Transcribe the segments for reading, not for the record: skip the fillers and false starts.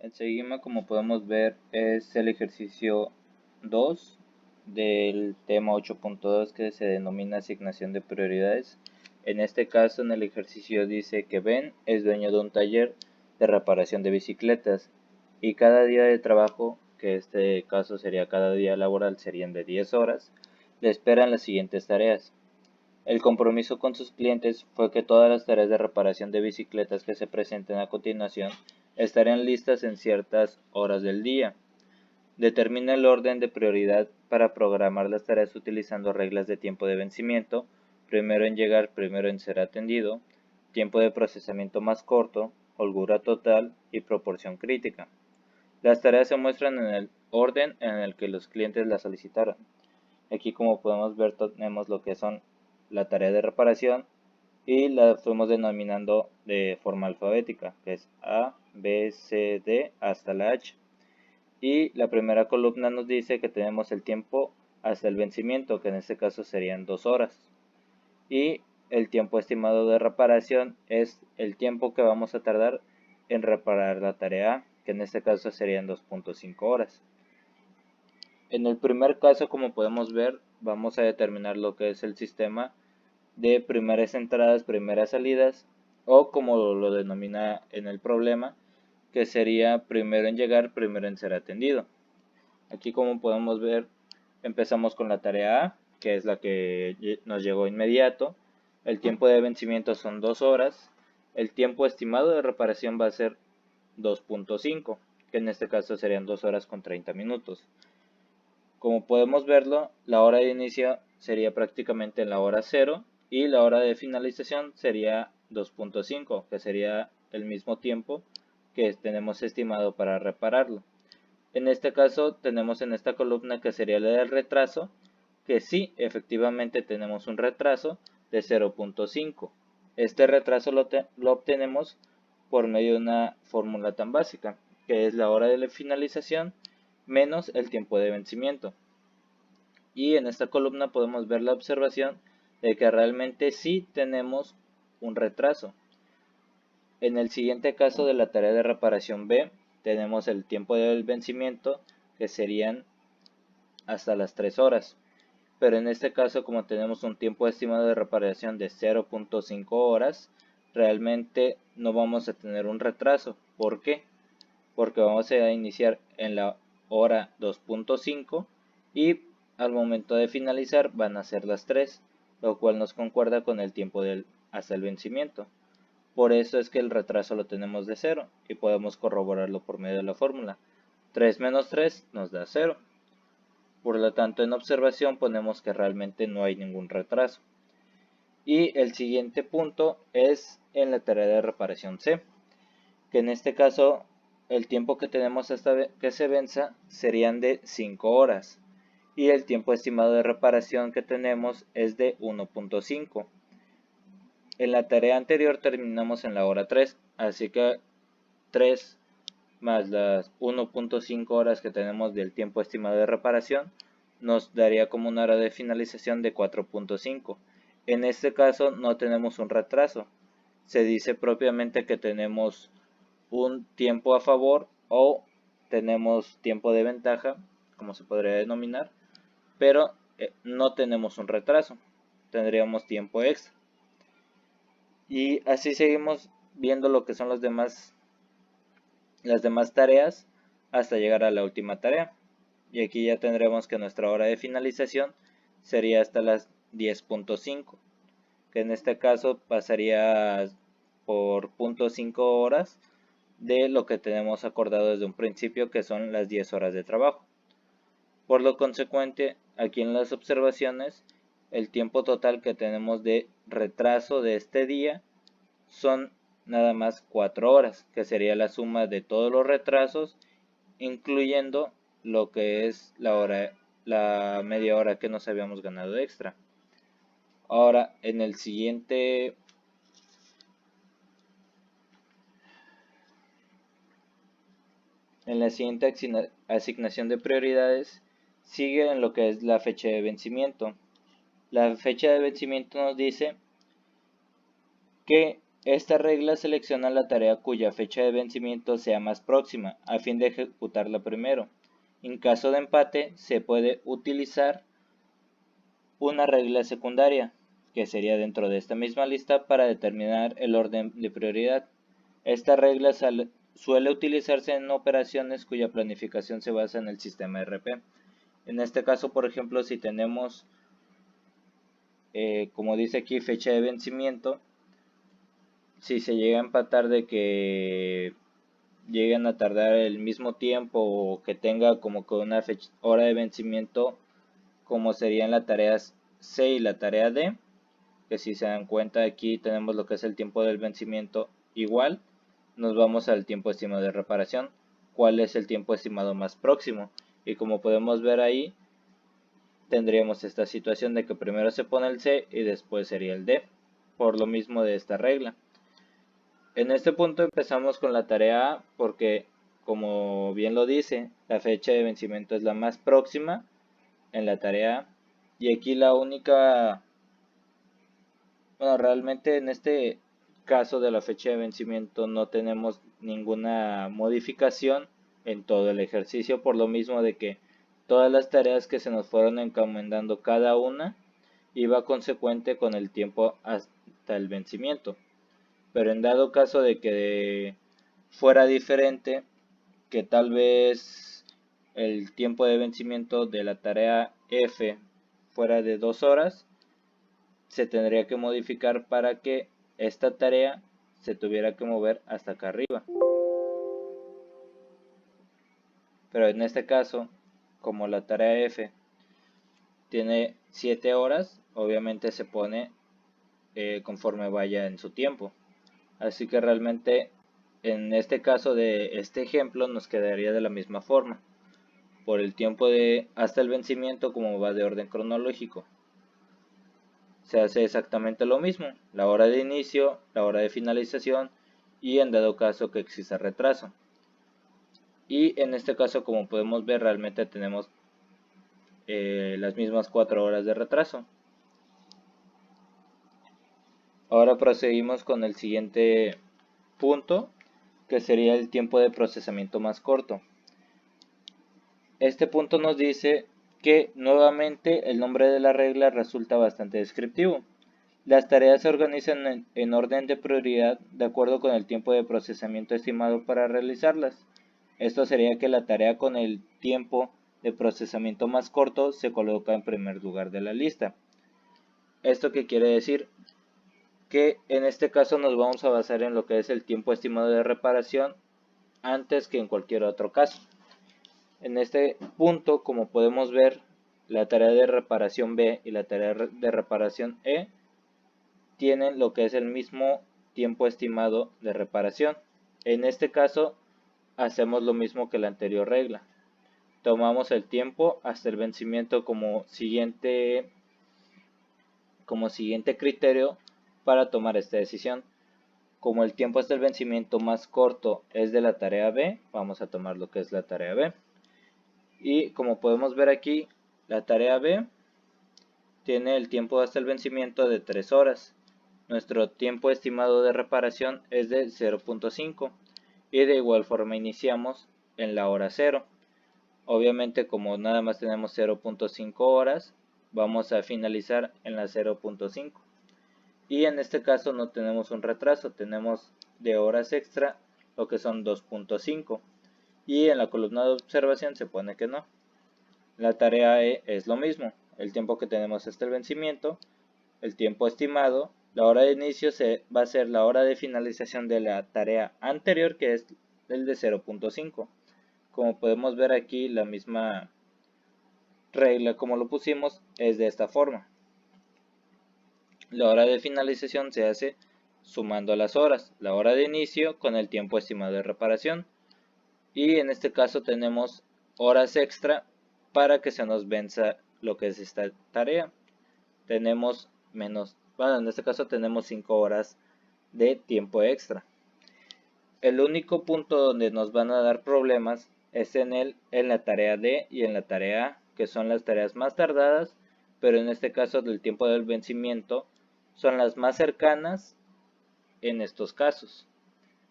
Enseguida, como podemos ver, es el ejercicio 2 del tema 8.2 que se denomina asignación de prioridades. En este caso, en el ejercicio dice que Ben es dueño de un taller de reparación de bicicletas y cada día de trabajo, que este caso sería cada día laboral, serían de 10 horas, le esperan las siguientes tareas. El compromiso con sus clientes fue que todas las tareas de reparación de bicicletas que se presenten a continuación estarían listas en ciertas horas del día. Determina el orden de prioridad para programar las tareas utilizando reglas de tiempo de vencimiento, primero en llegar, primero en ser atendido, tiempo de procesamiento más corto, holgura total y proporción crítica. Las tareas se muestran en el orden en el que los clientes las solicitaron. Aquí, como podemos ver, tenemos lo que son la tarea de reparación y la fuimos denominando de forma alfabética, que es A, B, C, D hasta la H. Y la primera columna nos dice que tenemos el tiempo hasta el vencimiento, que en este caso serían 2 horas. Y el tiempo estimado de reparación es el tiempo que vamos a tardar en reparar la tarea A, que en este caso serían 2.5 horas. En el primer caso, como podemos ver, vamos a determinar lo que es el sistema de primeras entradas, primeras salidas, o como lo denomina en el problema, que sería primero en llegar, primero en ser atendido. Aquí, como podemos ver, empezamos con la tarea A, que es la que nos llegó inmediato. El tiempo de vencimiento son 2 horas. El tiempo estimado de reparación va a ser 2.5, que en este caso serían 2 horas con 30 minutos. Como podemos verlo, la hora de inicio sería prácticamente en la hora 0 y la hora de finalización sería 2.5, que sería el mismo tiempo que tenemos estimado para repararlo. En este caso tenemos en esta columna que sería la del retraso, que sí, efectivamente tenemos un retraso de 0.5. Este retraso lo obtenemos por medio de una fórmula tan básica, que es la hora de la finalización menos el tiempo de vencimiento. Y en esta columna podemos ver la observación de que realmente sí tenemos un retraso. En el siguiente caso de la tarea de reparación B, tenemos el tiempo del vencimiento, que serían hasta las 3 horas. Pero en este caso, como tenemos un tiempo estimado de reparación de 0.5 horas, realmente no vamos a tener un retraso. ¿Por qué? Porque vamos a iniciar en la hora 2.5 y al momento de finalizar van a ser las 3, lo cual nos concuerda con el tiempo hasta el vencimiento. Por eso es que el retraso lo tenemos de 0 y podemos corroborarlo por medio de la fórmula. 3 menos 3 nos da 0. Por lo tanto, en observación ponemos que realmente no hay ningún retraso. Y el siguiente punto es en la tarea de reparación C, que en este caso el tiempo que tenemos hasta que se venza serían de 5 horas y el tiempo estimado de reparación que tenemos es de 1.5. En la tarea anterior terminamos en la hora 3, así que 3 más las 1.5 horas que tenemos del tiempo estimado de reparación nos daría como una hora de finalización de 4.5. En este caso no tenemos un retraso, se dice propiamente que tenemos un tiempo a favor o tenemos tiempo de ventaja, como se podría denominar, pero no tenemos un retraso, tendríamos tiempo extra. Y así seguimos viendo lo que son las demás tareas hasta llegar a la última tarea. Y aquí ya tendremos que nuestra hora de finalización sería hasta las 10.5, que en este caso pasaría por 0.5 horas de lo que tenemos acordado desde un principio, que son las 10 horas de trabajo. Por lo consecuente, aquí en las observaciones, el tiempo total que tenemos de retraso de este día son nada más 4 horas, que sería la suma de todos los retrasos, incluyendo lo que es la media hora que nos habíamos ganado extra. Ahora, en la siguiente asignación de prioridades, sigue en lo que es la fecha de vencimiento. La fecha de vencimiento nos dice que Esta regla selecciona la tarea cuya fecha de vencimiento sea más próxima, a fin de ejecutarla primero. En caso de empate, se puede utilizar una regla secundaria, que sería dentro de esta misma lista para determinar el orden de prioridad. Esta regla suele utilizarse en operaciones cuya planificación se basa en el sistema RP. En este caso, por ejemplo, si tenemos, como dice aquí, fecha de vencimiento, si se llega a empatar de que lleguen a tardar el mismo tiempo o que tenga como que una hora de vencimiento, como serían la tarea C y la tarea D, que si se dan cuenta aquí tenemos lo que es el tiempo del vencimiento igual, nos vamos al tiempo estimado de reparación, cuál es el tiempo estimado más próximo, y como podemos ver ahí tendríamos esta situación de que primero se pone el C y después sería el D, por lo mismo de esta regla. En este punto empezamos con la tarea A porque, como bien lo dice, la fecha de vencimiento es la más próxima en la tarea A. Y aquí la única, bueno, realmente en este caso de la fecha de vencimiento no tenemos ninguna modificación en todo el ejercicio, por lo mismo de que todas las tareas que se nos fueron encomendando cada una iba consecuente con el tiempo hasta el vencimiento. Pero en dado caso de que fuera diferente, que tal vez el tiempo de vencimiento de la tarea F fuera de 2 horas, se tendría que modificar para que esta tarea se tuviera que mover hasta acá arriba. Pero en este caso, como la tarea F tiene 7 horas, obviamente se pone conforme vaya en su tiempo. Así que realmente en este caso de este ejemplo nos quedaría de la misma forma. Por el tiempo de hasta el vencimiento, como va de orden cronológico, se hace exactamente lo mismo, la hora de inicio, la hora de finalización y en dado caso que exista retraso. Y en este caso, como podemos ver, realmente tenemos las mismas 4 horas de retraso. Ahora proseguimos con el siguiente punto, que sería el tiempo de procesamiento más corto. Este punto nos dice que nuevamente el nombre de la regla resulta bastante descriptivo. Las tareas se organizan en orden de prioridad de acuerdo con el tiempo de procesamiento estimado para realizarlas. Esto sería que la tarea con el tiempo de procesamiento más corto se coloca en primer lugar de la lista. ¿Esto qué quiere decir? Que en este caso nos vamos a basar en lo que es el tiempo estimado de reparación antes que en cualquier otro caso. En este punto, como podemos ver, la tarea de reparación B y la tarea de reparación E tienen lo que es el mismo tiempo estimado de reparación. En este caso, hacemos lo mismo que la anterior regla. Tomamos el tiempo hasta el vencimiento como siguiente criterio para tomar esta decisión. Como el tiempo hasta el vencimiento más corto es de la tarea B, vamos a tomar lo que es la tarea B. Y como podemos ver aquí, la tarea B tiene el tiempo hasta el vencimiento de 3 horas. Nuestro tiempo estimado de reparación es de 0.5 y de igual forma iniciamos en la hora 0. Obviamente, como nada más tenemos 0.5 horas, vamos a finalizar en la 0.5. Y en este caso no tenemos un retraso, tenemos de horas extra lo que son 2.5. Y en la columna de observación se pone que no. La tarea E es lo mismo, el tiempo que tenemos hasta el vencimiento, el tiempo estimado, la hora de inicio va a ser la hora de finalización de la tarea anterior, que es el de 0.5. Como podemos ver aquí, la misma regla como lo pusimos es de esta forma. La hora de finalización se hace sumando las horas, la hora de inicio con el tiempo estimado de reparación. Y en este caso tenemos horas extra para que se nos venza lo que es esta tarea. Tenemos en este caso tenemos 5 horas de tiempo extra. El único punto donde nos van a dar problemas es en la tarea D y en la tarea A, que son las tareas más tardadas, pero en este caso del tiempo del vencimiento son las más cercanas en estos casos.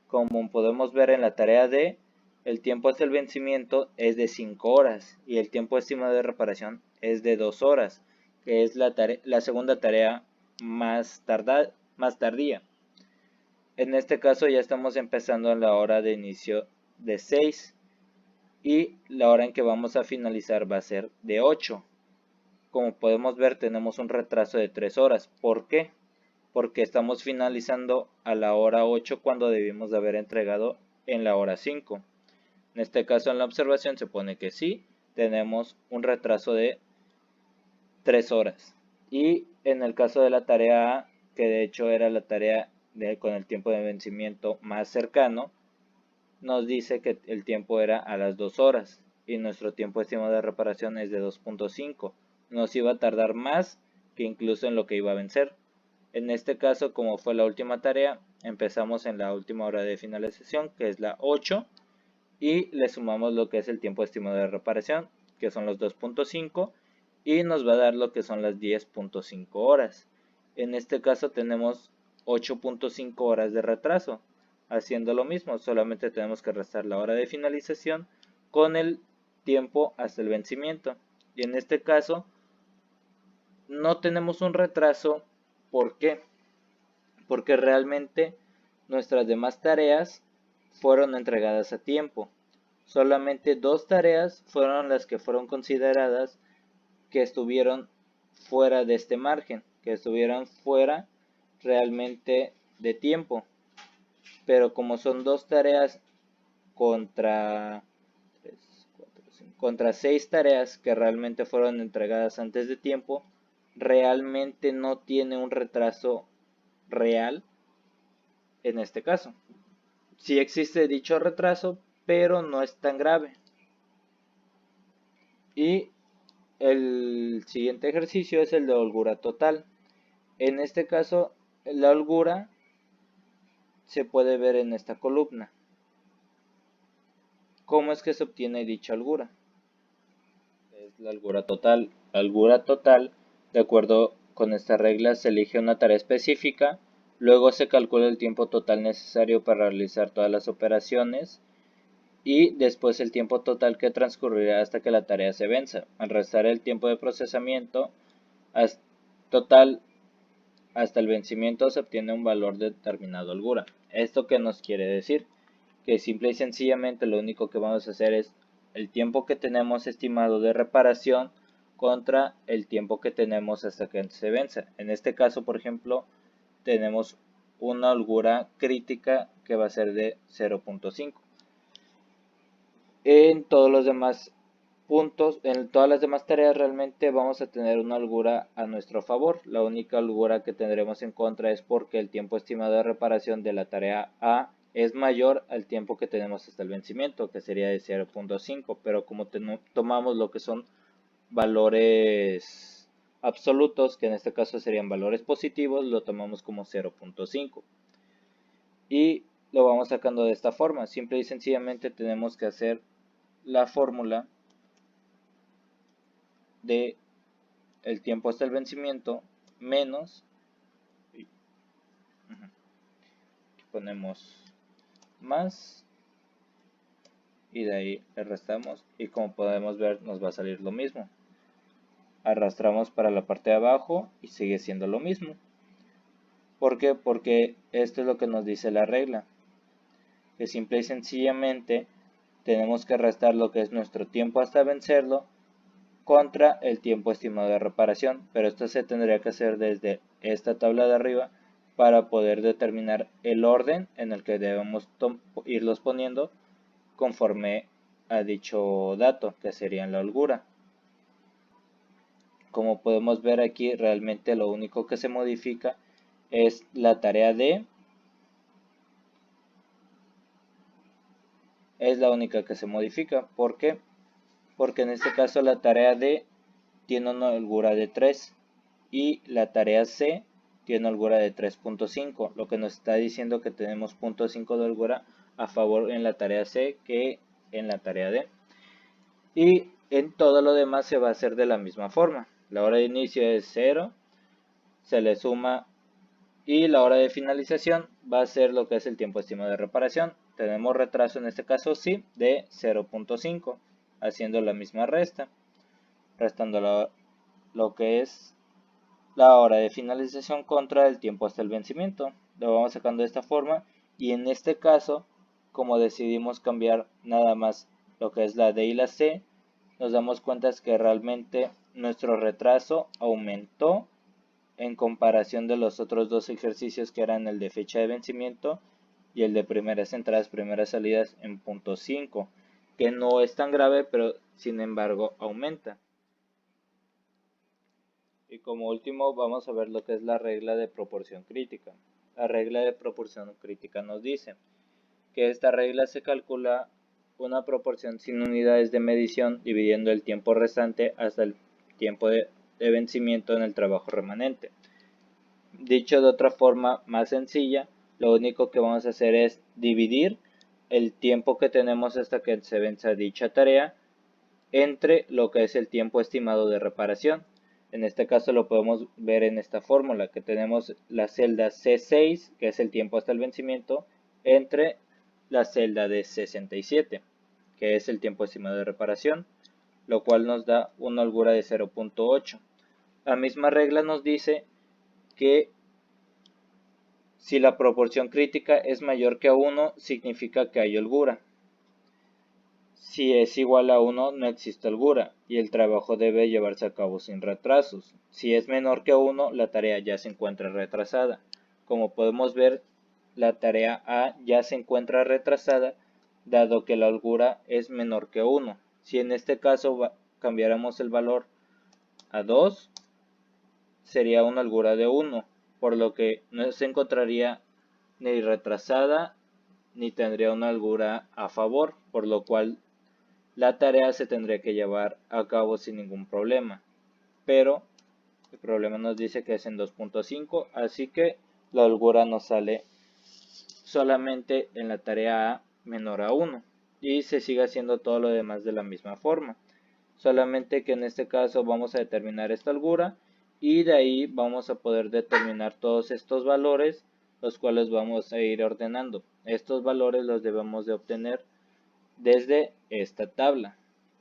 Como podemos ver en la tarea D, el tiempo hasta el vencimiento es de 5 horas y el tiempo estimado de reparación es de 2 horas, que es la segunda tarea más tardía. En este caso ya estamos empezando en la hora de inicio de 6 y la hora en que vamos a finalizar va a ser de 8. Como podemos ver, tenemos un retraso de 3 horas. ¿Por qué? Porque estamos finalizando a la hora 8 cuando debimos de haber entregado en la hora 5. En este caso en la observación se pone que sí, tenemos un retraso de 3 horas. Y en el caso de la tarea A, que de hecho era la tarea con el tiempo de vencimiento más cercano, nos dice que el tiempo era a las 2 horas y nuestro tiempo estimado de reparación es de 2.5. Nos iba a tardar más que incluso en lo que iba a vencer. En este caso, como fue la última tarea, empezamos en la última hora de finalización, que es la 8, y le sumamos lo que es el tiempo estimado de reparación, que son los 2.5, y nos va a dar lo que son las 10.5 horas. En este caso tenemos 8.5 horas de retraso. Haciendo lo mismo, solamente tenemos que restar la hora de finalización con el tiempo hasta el vencimiento. Y en este caso no tenemos un retraso. ¿Por qué? Porque realmente nuestras demás tareas fueron entregadas a tiempo. Solamente 2 tareas fueron las que fueron consideradas que estuvieron fuera de este margen, que estuvieran fuera realmente de tiempo. Pero como son 2 tareas contra 6 tareas que realmente fueron entregadas antes de tiempo, realmente no tiene un retraso real en este caso. Sí existe dicho retraso, pero no es tan grave. Y el siguiente ejercicio es el de holgura total. En este caso, la holgura se puede ver en esta columna. ¿Cómo es que se obtiene dicha holgura? Es la holgura total. La holgura total, de acuerdo con esta regla, se elige una tarea específica, luego se calcula el tiempo total necesario para realizar todas las operaciones y después el tiempo total que transcurrirá hasta que la tarea se venza. Al restar el tiempo de procesamiento total hasta el vencimiento se obtiene un valor determinado holgura. ¿Esto qué nos quiere decir? Que simple y sencillamente lo único que vamos a hacer es el tiempo que tenemos estimado de reparación contra el tiempo que tenemos hasta que se venza. En este caso, por ejemplo, tenemos una holgura crítica que va a ser de 0.5. En todos los demás puntos, en todas las demás tareas realmente vamos a tener una holgura a nuestro favor. La única holgura que tendremos en contra es porque el tiempo estimado de reparación de la tarea A es mayor al tiempo que tenemos hasta el vencimiento, que sería de 0.5, pero como tomamos lo que son valores absolutos, que en este caso serían valores positivos, lo tomamos como 0.5 y lo vamos sacando de esta forma. Simple y sencillamente tenemos que hacer la fórmula de el tiempo hasta el vencimiento menos, ponemos más y de ahí le restamos y como podemos ver nos va a salir lo mismo. Arrastramos para la parte de abajo y sigue siendo lo mismo. ¿Por qué? Porque esto es lo que nos dice la regla, que simple y sencillamente tenemos que restar lo que es nuestro tiempo hasta vencerlo contra el tiempo estimado de reparación, pero esto se tendría que hacer desde esta tabla de arriba para poder determinar el orden en el que debemos irlos poniendo conforme a dicho dato, que sería en la holgura. Como podemos ver aquí, realmente lo único que se modifica es la tarea D, es la única que se modifica. ¿Por qué? Porque en este caso la tarea D tiene una holgura de 3 y la tarea C tiene holgura de 3.5, lo que nos está diciendo que tenemos 0.5 de holgura a favor en la tarea C que en la tarea D. Y en todo lo demás se va a hacer de la misma forma. La hora de inicio es 0, se le suma Y la hora de finalización va a ser lo que es el tiempo estimado de reparación. Tenemos retraso en este caso sí de 0.5, haciendo la misma resta, restando lo que es la hora de finalización contra el tiempo hasta el vencimiento. Lo vamos sacando de esta forma, y en este caso, como decidimos cambiar nada más lo que es la D y la C, nos damos cuenta que realmente nuestro retraso aumentó en comparación de los otros dos ejercicios, que eran el de fecha de vencimiento y el de primeras entradas, primeras salidas en punto 5, que no es tan grave, pero sin embargo aumenta. Y como último vamos a ver lo que es la regla de proporción crítica. La regla de proporción crítica nos dice que esta regla se calcula una proporción sin unidades de medición dividiendo el tiempo restante hasta el tiempo de vencimiento en el trabajo remanente. Dicho de otra forma más sencilla, lo único que vamos a hacer es dividir el tiempo que tenemos hasta que se venza dicha tarea entre lo que es el tiempo estimado de reparación. En este caso lo podemos ver en esta fórmula, que tenemos la celda C6, que es el tiempo hasta el vencimiento, entre la celda de 67, que es el tiempo estimado de reparación, lo cual nos da una holgura de 0.8. La misma regla nos dice que si la proporción crítica es mayor que a 1, significa que hay holgura. Si es igual a 1, no existe holgura y el trabajo debe llevarse a cabo sin retrasos. Si es menor que 1, la tarea ya se encuentra retrasada. Como podemos ver, la tarea A ya se encuentra retrasada, dado que la holgura es menor que 1. Si en este caso cambiáramos el valor a 2, sería una holgura de 1, por lo que no se encontraría ni retrasada ni tendría una holgura a favor, por lo cual la tarea se tendría que llevar a cabo sin ningún problema, pero el problema nos dice que es en 2.5, así que la holgura nos sale solamente en la tarea A menor a 1 y se sigue haciendo todo lo demás de la misma forma, solamente que en este caso vamos a determinar esta holgura y de ahí vamos a poder determinar todos estos valores, los cuales vamos a ir ordenando. Estos valores los debemos de obtener desde esta tabla.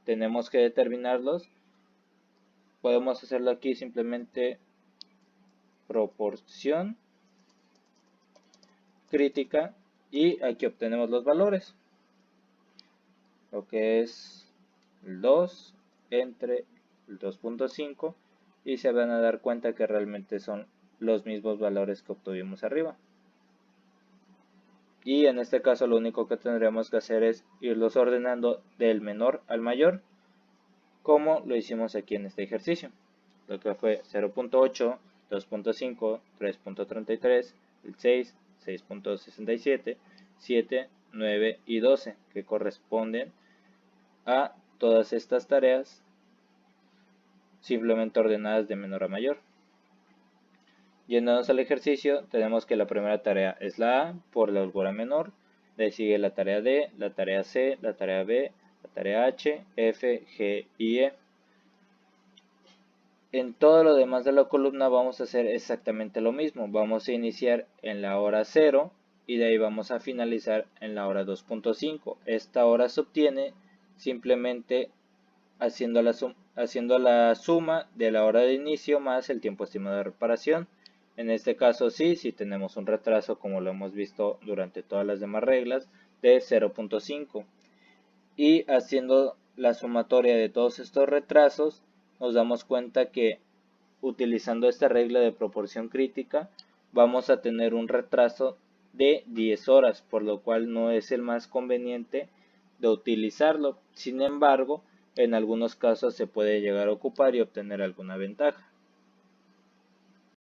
Tenemos que determinarlos. Podemos hacerlo aquí simplemente proporción crítica y aquí obtenemos los valores, lo que es el 2 entre el 2.5, y se van a dar cuenta que realmente son los mismos valores que obtuvimos arriba. Y en este caso lo único que tendremos que hacer es irlos ordenando del menor al mayor, como lo hicimos aquí en este ejercicio, lo que fue 0.8, 2.5, 3.33, el 6, 6.67, 7, 9 y 12, que corresponden a todas estas tareas simplemente ordenadas de menor a mayor. Yéndonos al ejercicio, tenemos que la primera tarea es la A por la holgura menor, le sigue la tarea D, la tarea C, la tarea B, la tarea H, F, G y E. En todo lo demás de la columna vamos a hacer exactamente lo mismo. Vamos a iniciar en la hora 0 y de ahí vamos a finalizar en la hora 2.5. Esta hora se obtiene simplemente haciendo la suma de la hora de inicio más el tiempo estimado de reparación. En este caso sí, si tenemos un retraso, como lo hemos visto durante todas las demás reglas, de 0.5. Y haciendo la sumatoria de todos estos retrasos, nos damos cuenta que utilizando esta regla de proporción crítica vamos a tener un retraso de 10 horas, por lo cual no es el más conveniente de utilizarlo. Sin embargo, en algunos casos se puede llegar a ocupar y obtener alguna ventaja.